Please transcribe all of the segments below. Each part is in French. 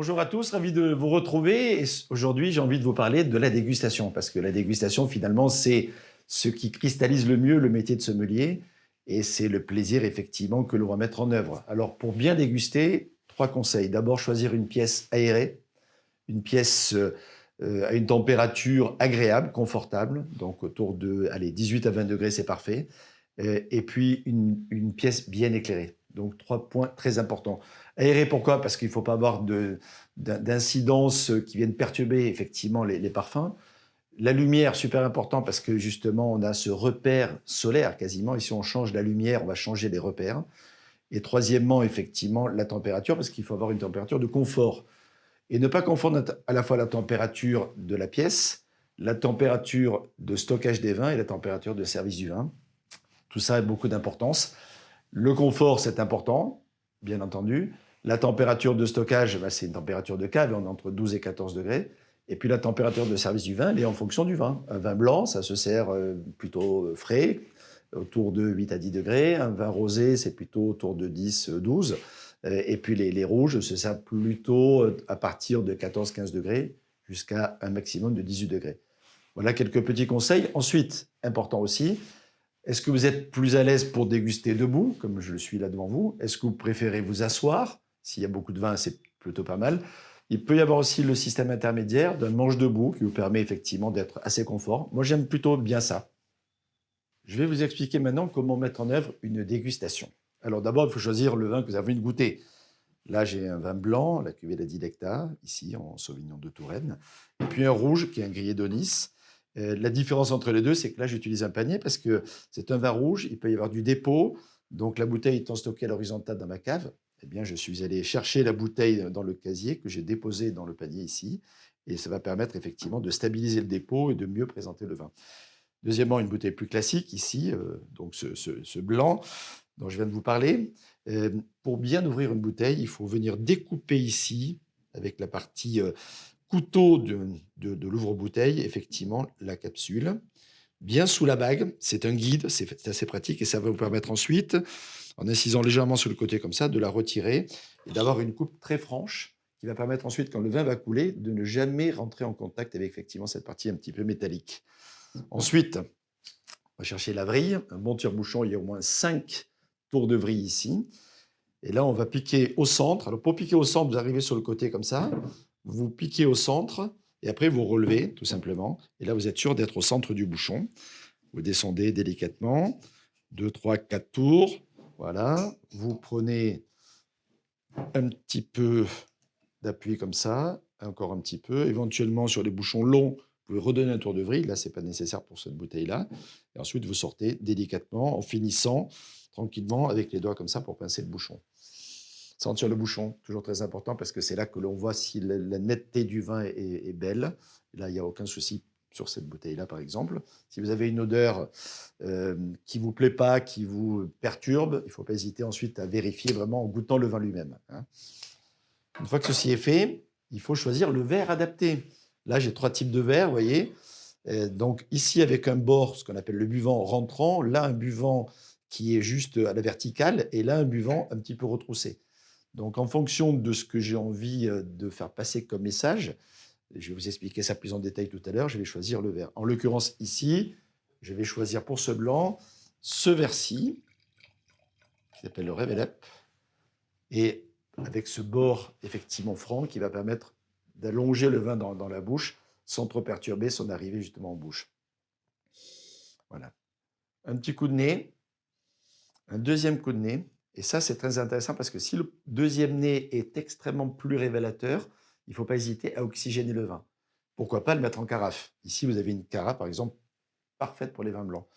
Bonjour à tous, ravi de vous retrouver. Et aujourd'hui, j'ai envie de vous parler de la dégustation, parce que la dégustation, finalement, c'est ce qui cristallise le mieux le métier de sommelier, et c'est le plaisir, effectivement, que l'on va mettre en œuvre. Alors, pour bien déguster, 3 conseils. D'abord, choisir une pièce aérée, une pièce à une température agréable, confortable, donc autour de 18 à 20 degrés, c'est parfait. Et puis, une pièce bien éclairée. Donc, 3 points très importants. Aéré, pourquoi? Parce qu'il ne faut pas avoir d'incidences qui viennent perturber effectivement les parfums. La lumière, super important, parce que justement, on a ce repère solaire quasiment. Et si on change la lumière, on va changer les repères. Et troisièmement, effectivement, la température, parce qu'il faut avoir une température de confort. Et ne pas confondre à la fois la température de la pièce, la température de stockage des vins et la température de service du vin. Tout ça a beaucoup d'importance. Le confort, c'est important, bien entendu. La température de stockage, c'est une température de cave, on est entre 12 et 14 degrés. Et puis la température de service du vin, elle est en fonction du vin. Un vin blanc, ça se sert plutôt frais, autour de 8 à 10 degrés. Un vin rosé, c'est plutôt autour de 10, 12. Et puis les rouges se servent plutôt à partir de 14-15 degrés jusqu'à un maximum de 18 degrés. Voilà quelques petits conseils. Ensuite, important aussi, est-ce que vous êtes plus à l'aise pour déguster debout, comme je le suis là devant vous? Est-ce que vous préférez vous asseoir? S'il y a beaucoup de vin, c'est plutôt pas mal. Il peut y avoir aussi le système intermédiaire d'un manche debout qui vous permet effectivement d'être assez confort. Moi, j'aime plutôt bien ça. Je vais vous expliquer maintenant comment mettre en œuvre une dégustation. Alors d'abord, il faut choisir le vin que vous avez envie de goûter. Là, j'ai un vin blanc, la cuvée La Dilecta, ici en Sauvignon de Touraine, et puis un rouge qui est un grillé d'Aunis. La différence entre les deux, c'est que là, j'utilise un panier parce que c'est un vin rouge, il peut y avoir du dépôt, donc la bouteille étant stockée à l'horizontale dans ma cave, eh bien, je suis allé chercher la bouteille dans le casier que j'ai déposé dans le panier ici, et ça va permettre effectivement de stabiliser le dépôt et de mieux présenter le vin. Deuxièmement, une bouteille plus classique ici, donc ce blanc dont je viens de vous parler. Pour bien ouvrir une bouteille, il faut venir découper ici, avec la partie couteau de l'ouvre-bouteille, effectivement, la capsule. Bien sous la bague, c'est un guide, c'est assez pratique et ça va vous permettre ensuite, en incisant légèrement sur le côté comme ça, de la retirer et d'avoir une coupe très franche qui va permettre ensuite, quand le vin va couler, de ne jamais rentrer en contact avec effectivement cette partie un petit peu métallique. Ensuite, on va chercher la vrille, un bon tire-bouchon, il y a au moins 5 tours de vrille ici. Et là, on va piquer au centre. Alors, pour piquer au centre, vous arrivez sur le côté comme ça, vous piquez au centre, et après, vous relevez, tout simplement. Et là, vous êtes sûr d'être au centre du bouchon. Vous descendez délicatement, 2, 3, 4 tours. Voilà. Vous prenez un petit peu d'appui comme ça, encore un petit peu. Éventuellement, sur les bouchons longs, vous pouvez redonner un tour de vrille. Là, ce n'est pas nécessaire pour cette bouteille-là. Et ensuite, vous sortez délicatement en finissant tranquillement avec les doigts comme ça pour pincer le bouchon. Sentir le bouchon, toujours très important parce que c'est là que l'on voit si la netteté du vin est belle. Et là, il n'y a aucun souci sur cette bouteille-là, par exemple. Si vous avez une odeur qui ne vous plaît pas, qui vous perturbe, il ne faut pas hésiter ensuite à vérifier vraiment en goûtant le vin lui-même. Une fois que ceci est fait, il faut choisir le verre adapté. Là, j'ai 3 types de verres, vous voyez. Donc ici, avec un bord, ce qu'on appelle le buvant rentrant, là, un buvant qui est juste à la verticale, et là, un buvant un petit peu retroussé. Donc, en fonction de ce que j'ai envie de faire passer comme message, je vais vous expliquer ça plus en détail tout à l'heure, je vais choisir le verre. En l'occurrence, ici, je vais choisir pour ce blanc, ce verre-ci, qui s'appelle le Revel Up, et avec ce bord effectivement franc qui va permettre d'allonger le vin dans la bouche sans trop perturber son arrivée justement en bouche. Voilà. Un petit coup de nez, un deuxième coup de nez. Et ça, c'est très intéressant parce que si le deuxième nez est extrêmement plus révélateur, il ne faut pas hésiter à oxygéner le vin. Pourquoi pas le mettre en carafe? Ici, vous avez une carafe, par exemple, parfaite pour les vins blancs.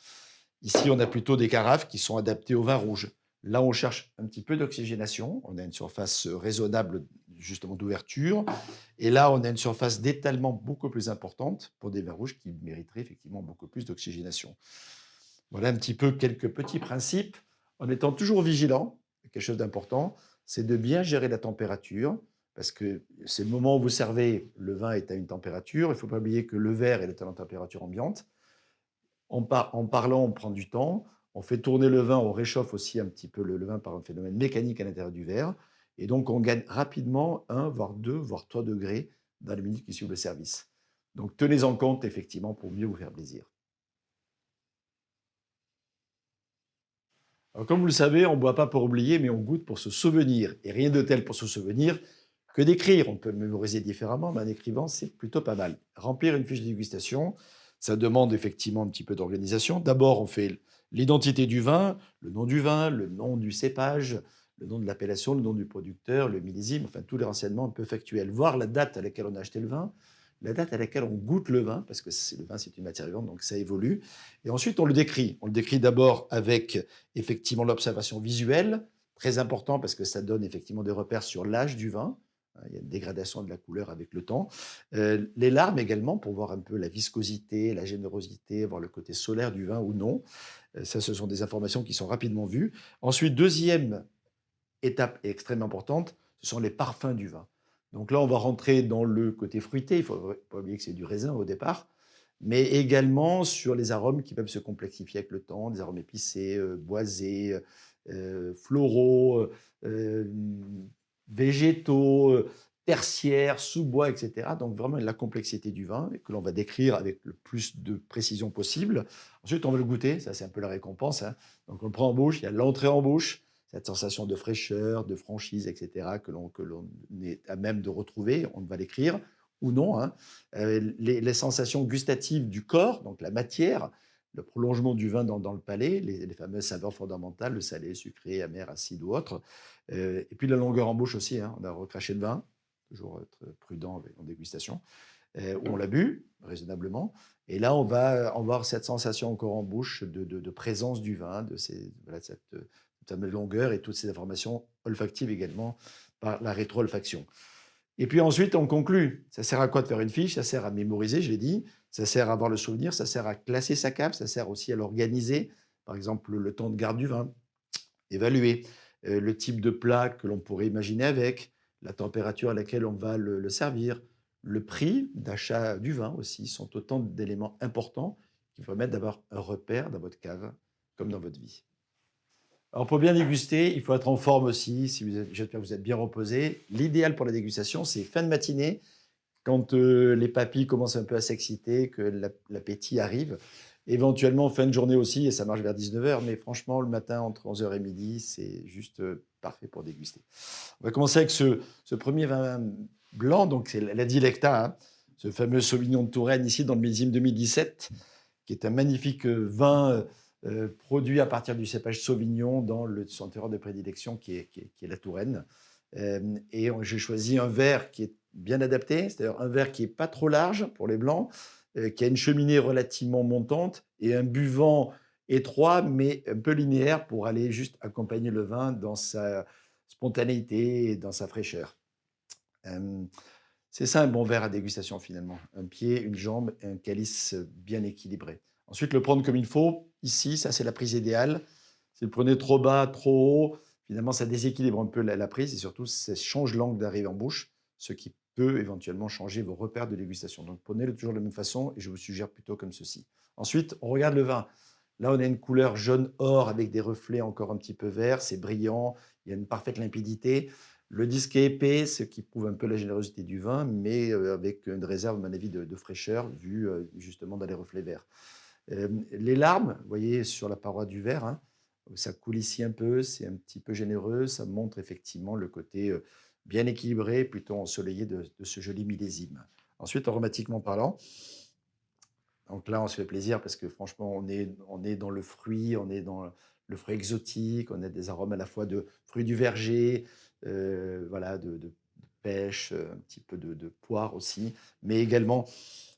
Ici, on a plutôt des carafes qui sont adaptées au vin rouge. Là, on cherche un petit peu d'oxygénation. On a une surface raisonnable, justement, d'ouverture. Et là, on a une surface d'étalement beaucoup plus importante pour des vins rouges qui mériteraient effectivement beaucoup plus d'oxygénation. Voilà un petit peu quelques petits principes, en étant toujours vigilant. Quelque chose d'important, c'est de bien gérer la température, parce que c'est le moment où vous servez, le vin est à une température. Il ne faut pas oublier que le verre est à la température ambiante. En parlant, on prend du temps. On fait tourner le vin, on réchauffe aussi un petit peu le vin par un phénomène mécanique à l'intérieur du verre. Et donc, on gagne rapidement 1, voire 2, voire 3 degrés dans les minutes qui suivent le service. Donc, tenez-en compte, effectivement, pour mieux vous faire plaisir. Alors, comme vous le savez, on ne boit pas pour oublier, mais on goûte pour se souvenir. Et rien de tel pour se souvenir que d'écrire. On peut le mémoriser différemment, mais en écrivant, c'est plutôt pas mal. Remplir une fiche de dégustation, ça demande effectivement un petit peu d'organisation. D'abord, on fait l'identité du vin, le nom du cépage, le nom de l'appellation, le nom du producteur, le millésime, enfin tous les renseignements un peu factuels. Voir la date à laquelle on a acheté le vin, la date à laquelle on goûte le vin, parce que le vin, c'est une matière vivante, donc ça évolue. Et ensuite, on le décrit. On le décrit d'abord avec effectivement l'observation visuelle, très important parce que ça donne effectivement des repères sur l'âge du vin. Il y a une dégradation de la couleur avec le temps. Les larmes également, pour voir un peu la viscosité, la générosité, voir le côté solaire du vin ou non. Ça, ce sont des informations qui sont rapidement vues. Ensuite, deuxième étape extrêmement importante, ce sont les parfums du vin. Donc là, on va rentrer dans le côté fruité. Il ne faut pas oublier que c'est du raisin au départ, mais également sur les arômes qui peuvent se complexifier avec le temps, des arômes épicés, boisés, floraux, végétaux, tertiaires, sous-bois, etc. Donc vraiment la complexité du vin que l'on va décrire avec le plus de précision possible. Ensuite, on va le goûter, ça c'est un peu la récompense, hein. Donc on le prend en bouche, il y a l'entrée en bouche, cette sensation de fraîcheur, de franchise, etc., que l'on est à même de retrouver, on va l'écrire ou non, hein. Les sensations gustatives du corps, donc la matière, le prolongement du vin dans le palais, les fameuses saveurs fondamentales, le salé, sucré, amer, acide ou autre. Et puis la longueur en bouche aussi, hein. On a recraché le vin, toujours être prudent en dégustation, où on l'a bu raisonnablement. Et là, on va avoir cette sensation encore en bouche de présence du vin, de cette fameuse longueur et toutes ces informations olfactives également par la rétro-olfaction. Et puis ensuite, on conclut. Ça sert à quoi de faire une fiche? Ça sert à mémoriser, je l'ai dit. Ça sert à avoir le souvenir. Ça sert à classer sa cave. Ça sert aussi à l'organiser. Par exemple, le temps de garde du vin. Évaluer le type de plat que l'on pourrait imaginer avec, la température à laquelle on va le servir, le prix d'achat du vin aussi sont autant d'éléments importants qui permettent d'avoir un repère dans votre cave comme dans votre vie. Alors pour bien déguster, il faut être en forme aussi. J'espère que vous êtes bien reposé. L'idéal pour la dégustation, c'est fin de matinée, quand les papilles commencent un peu à s'exciter, que l'appétit arrive. Éventuellement, fin de journée aussi, et ça marche vers 19h, mais franchement, le matin, entre 11h et midi, c'est juste parfait pour déguster. On va commencer avec ce premier vin blanc, donc c'est la Dilecta, hein, ce fameux Sauvignon de Touraine, ici dans le millésime 2017, qui est un magnifique vin produit à partir du cépage Sauvignon dans son terroir de prédilection qui est la Touraine. Et j'ai choisi un verre qui est bien adapté, c'est-à-dire un verre qui n'est pas trop large pour les blancs, qui a une cheminée relativement montante et un buvant étroit mais un peu linéaire pour aller juste accompagner le vin dans sa spontanéité et dans sa fraîcheur. C'est ça un bon verre à dégustation finalement. Un pied, une jambe et un calice bien équilibré. Ensuite, le prendre comme il faut. Ici, ça c'est la prise idéale. Si vous le prenez trop bas, trop haut, finalement ça déséquilibre un peu la prise et surtout ça change l'angle d'arrivée en bouche, ce qui peut éventuellement changer vos repères de dégustation. Donc prenez-le toujours de la même façon et je vous suggère plutôt comme ceci. Ensuite, on regarde le vin. Là, on a une couleur jaune or avec des reflets encore un petit peu verts. C'est brillant, il y a une parfaite limpidité. Le disque est épais, ce qui prouve un peu la générosité du vin, mais avec une réserve, à mon avis, de fraîcheur, vue justement dans les reflets verts. Les larmes, vous voyez sur la paroi du verre, hein, ça coule ici un peu, c'est un petit peu généreux, ça montre effectivement le côté bien équilibré, plutôt ensoleillé de ce joli millésime. Ensuite, aromatiquement parlant, donc là, on se fait plaisir parce que franchement, on est dans le fruit, on est dans le fruit exotique, on a des arômes à la fois de fruits du verger, voilà, de pêche, un petit peu de poire aussi, mais également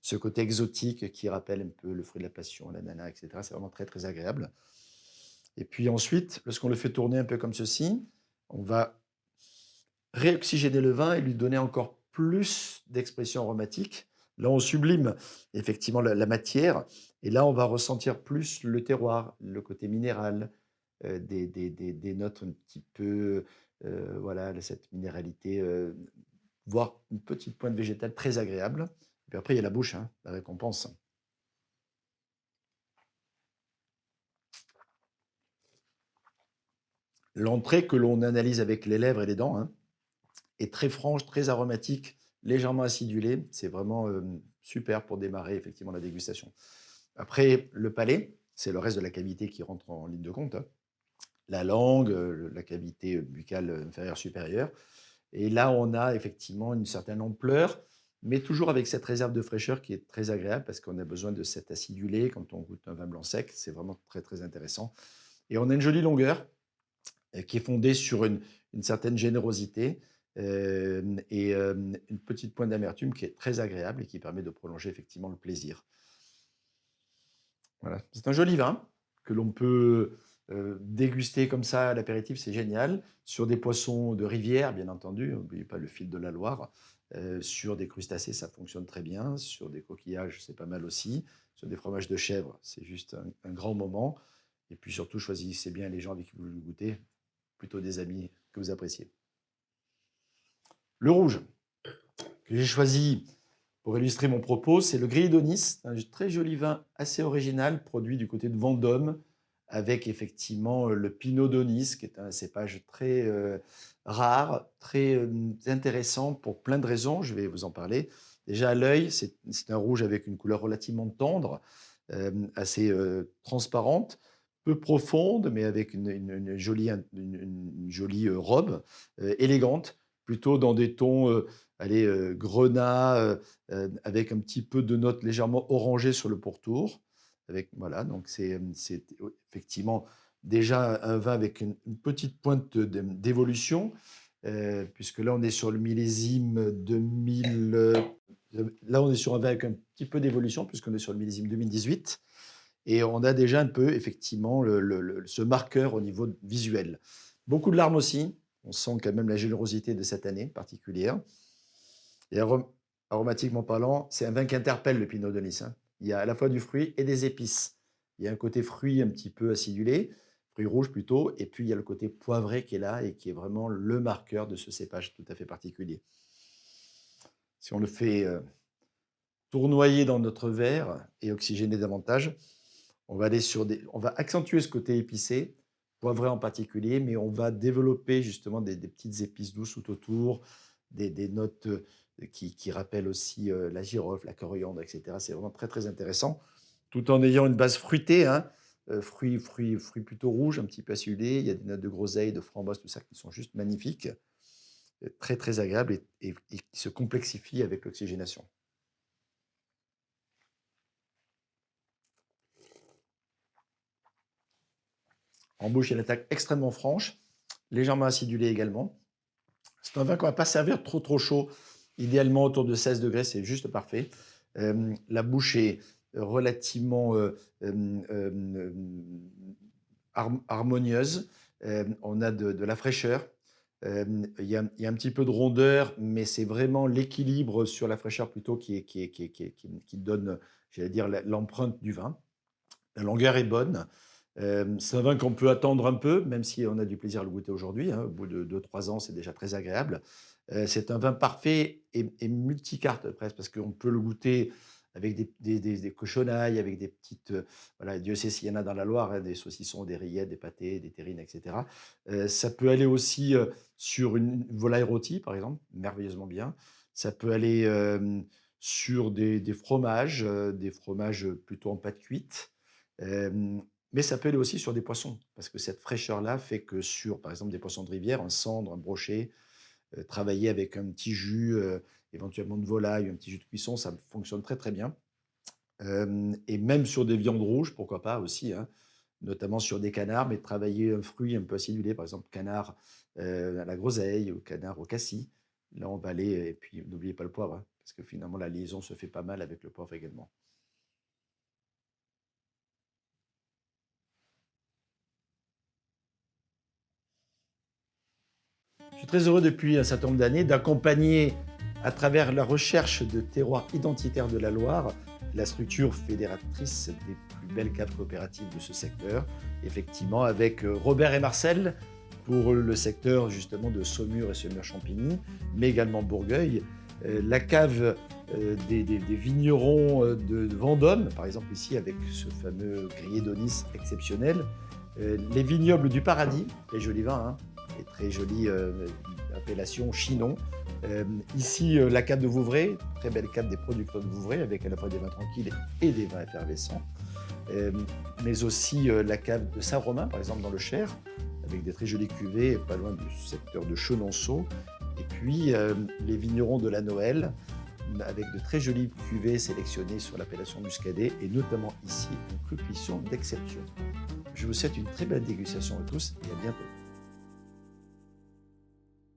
ce côté exotique qui rappelle un peu le fruit de la passion, l'ananas, etc. C'est vraiment très, très agréable. Et puis ensuite, lorsqu'on le fait tourner un peu comme ceci, on va réoxygéner le vin et lui donner encore plus d'expression aromatique. Là, on sublime effectivement la matière et là, on va ressentir plus le terroir, le côté minéral, des notes un petit peu, voilà, cette minéralité, voire une petite pointe végétale très agréable. Et puis après, il y a la bouche, hein, la récompense. L'entrée que l'on analyse avec les lèvres et les dents, hein, est très franche, très aromatique, légèrement acidulée. C'est vraiment super pour démarrer effectivement la dégustation. Après, le palais, c'est le reste de la cavité qui rentre en ligne de compte, hein. La langue, la cavité buccale inférieure supérieure. Et là, on a effectivement une certaine ampleur, mais toujours avec cette réserve de fraîcheur qui est très agréable parce qu'on a besoin de cet acidulé quand on goûte un vin blanc sec. C'est vraiment très, très intéressant. Et on a une jolie longueur qui est fondée sur une certaine générosité et une petite pointe d'amertume qui est très agréable et qui permet de prolonger effectivement le plaisir. Voilà. C'est un joli vin que l'on peut déguster comme ça à l'apéritif, c'est génial. Sur des poissons de rivière, bien entendu, n'oubliez pas le fil de la Loire. Sur des crustacés, ça fonctionne très bien. Sur des coquillages, c'est pas mal aussi. Sur des fromages de chèvre, c'est juste un grand moment. Et puis surtout, choisissez bien les gens avec qui vous le goûtez, plutôt des amis que vous appréciez. Le rouge que j'ai choisi pour illustrer mon propos, c'est le Gris d'Onis, un très joli vin assez original, produit du côté de Vendôme, avec effectivement le Pinot d'Onis, qui est un cépage très rare, très intéressant pour plein de raisons. Je vais vous en parler. Déjà à l'œil, c'est un rouge avec une couleur relativement tendre, assez transparente, peu profonde, mais avec une jolie robe, élégante, plutôt dans des tons allez, grenat, avec un petit peu de notes légèrement orangées sur le pourtour. Avec, voilà, donc c'est effectivement déjà un vin avec une petite pointe d'évolution, puisque là on est sur le millésime 2000. Là on est sur un vin avec un petit peu d'évolution, puisqu'on est sur le millésime 2018. Et on a déjà un peu effectivement ce marqueur au niveau visuel. Beaucoup de larmes aussi. On sent quand même la générosité de cette année particulière. Et aromatiquement parlant, c'est un vin qui interpelle le Pinot de Nice, hein. Il y a à la fois du fruit et des épices. Il y a un côté fruit un petit peu acidulé, fruit rouge plutôt, et puis il y a le côté poivré qui est là et qui est vraiment le marqueur de ce cépage tout à fait particulier. Si on le fait tournoyer dans notre verre et oxygéner davantage, on va accentuer ce côté épicé, poivré en particulier, mais on va développer justement des petites épices douces tout autour, des notes qui rappellent aussi la girofle, la coriandre, etc. C'est vraiment très, très intéressant, tout en ayant une base fruitée, hein, fruits plutôt rouges, un petit peu acidulés. Il y a des notes de groseille, de framboise, tout ça qui sont juste magnifiques, très, très agréables et qui se complexifient avec l'oxygénation. En bouche, il y a une attaque extrêmement franche, légèrement acidulée également. C'est un vin qu'on ne va pas servir trop chaud. Idéalement, autour de 16 degrés, c'est juste parfait. La bouche est relativement harmonieuse. On a de la fraîcheur. Il y a un petit peu de rondeur, mais c'est vraiment l'équilibre sur la fraîcheur plutôt qui donne, j'allais dire, l'empreinte du vin. La longueur est bonne. C'est un vin qu'on peut attendre un peu, même si on a du plaisir à le goûter aujourd'hui, hein. Au bout de 2-3 ans, c'est déjà très agréable. C'est un vin parfait et multicarte presque, parce qu'on peut le goûter avec des cochonailles, avec des petites, voilà, Dieu sait s'il y en a dans la Loire, hein, des saucissons, des rillettes, des pâtés, des terrines, etc. Ça peut aller aussi sur une volaille rôtie, par exemple, merveilleusement bien. Ça peut aller sur des fromages plutôt en pâte cuite. Mais ça peut aller aussi sur des poissons, parce que cette fraîcheur-là fait que sur, par exemple, des poissons de rivière, un cendre, un brochet, travailler avec un petit jus, éventuellement de volaille, un petit jus de cuisson, ça fonctionne très très bien. Et même sur des viandes rouges, pourquoi pas aussi, hein, notamment sur des canards, mais travailler un fruit un peu acidulé, par exemple canard à la groseille ou canard au cassis. Là, on va aller, et puis n'oubliez pas le poivre, hein, parce que finalement, la liaison se fait pas mal avec le poivre également. Je suis très heureux depuis un certain nombre d'années d'accompagner à travers la recherche de terroirs identitaires de la Loire la structure fédératrice des plus belles caves coopératives de ce secteur, effectivement avec Robert et Marcel pour le secteur justement de Saumur et Saumur-Champigny, mais également Bourgueil, la cave des vignerons de Vendôme, par exemple ici avec ce fameux grillé d'Onis exceptionnel, les vignobles du Paradis, les jolis vins, hein, et très jolis appellation Chinon. Ici, la cave de Vouvray, très belle cave des producteurs de Vouvray, avec à la fois des vins tranquilles et des vins effervescents. Mais aussi la cave de Saint-Romain, par exemple, dans le Cher, avec des très jolies cuvées, pas loin du secteur de Chenonceau. Et puis, les vignerons de la Noël, avec de très jolies cuvées sélectionnées sur l'appellation Muscadet, et notamment ici, une cruclisson d'exception. Je vous souhaite une très belle dégustation à tous et à bientôt.